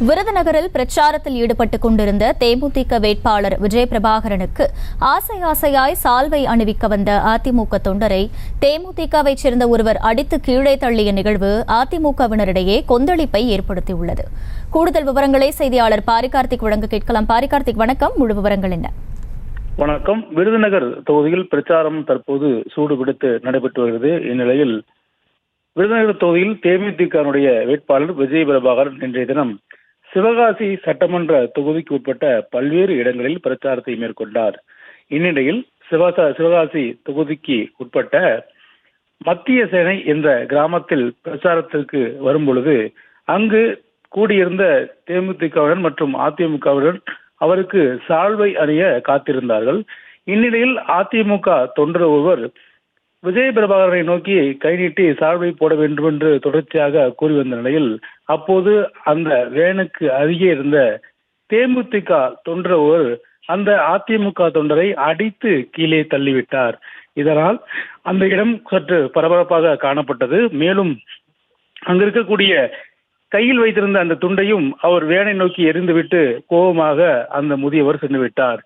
விருதுநகரில் பிரச்சாரத்தில் ஈடுபட்டுக் கொண்டிருந்த தேமுதிக வேட்பாளர் விஜய் பிரபாகரனுக்கு ஆசையாய் சால்வை அணிவிக்க வந்த அதிமுக தொண்டரை தேமுதிகவைச் சேர்ந்த ஒருவர் அடித்து கீழே தள்ளிய நிகழ்வு அதிமுகவினரிடையே கொந்தளிப்பை ஏற்படுத்தியுள்ளது. கூடுதல் விவரங்களை செய்தியாளர் பாரிகார்த்திக் வழங்க கேட்கலாம். பாரிகார்த்திக், வணக்கம். முழு விவரங்கள் என்ன? வணக்கம். விருதுநகர் தொகுதியில் பிரச்சாரம் தற்போது சூடுபிடித்து நடைபெற்று வருகிறது. இந்நிலையில் விருதுநகர் தொகுதியில் தேமுதிகனுடைய வேட்பாளர் விஜய் பிரபாகரன் இன்றைய தினம் சிவகாசி சட்டமன்ற தொகுதிக்கு உட்பட்ட பல்வேறு இடங்களில் பிரச்சாரத்தை மேற்கொண்டார். இந்நிலையில் சிவகாசி தொகுதிக்கு உட்பட்ட மத்திய சேனை என்ற கிராமத்தில் பிரச்சாரத்திற்கு வரும் பொழுது அங்கு கூடியிருந்த தேமுதிகவினர் மற்றும் அதிமுகவினர் அவருக்கு சால்வை அணிய காத்திருந்தார்கள். இந்நிலையில் அதிமுக தொண்டர் ஒருவர் விஜய் பிரபாகரனை நோக்கி கை நீட்டி சால்வை போட வேண்டும் என்று தொடர்ச்சியாக கூறி வந்த நிலையில் அப்போது அந்த வேனுக்கு அருகே இருந்த தேமுதிக தொண்டர் ஒருவர் அந்த அதிமுக தொண்டரை அடித்து கீழே தள்ளிவிட்டார். இதனால் அந்த இடம் சற்று பரபரப்பாக காணப்பட்டது. மேலும் அங்கிருக்கக்கூடிய கையில் வைத்திருந்த அந்த துண்டையும் அவர் வேனை நோக்கி எறிந்துவிட்டு கோபமாக அந்த முதியவர் சென்று விட்டார்.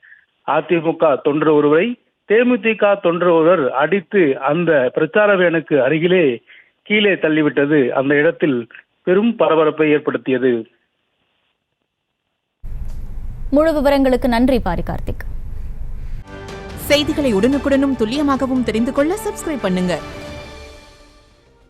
அதிமுக தொண்டர் ஒருவரை தேமுதிக தொண்டர் ஒருவர் அடித்து அந்த பிரச்சார வேனுக்கு அருகிலே கீழே தள்ளிவிட்டது அந்த இடத்தில் பெரும் பரபரப்பை ஏற்படுத்தியது. முழு விவரங்களுக்கு நன்றி பாரிகார்த்திக். செய்திகளை உடனுக்குடனும் துல்லியமாகவும் தெரிந்து கொள்ள சப்ஸ்கிரைப் பண்ணுங்க.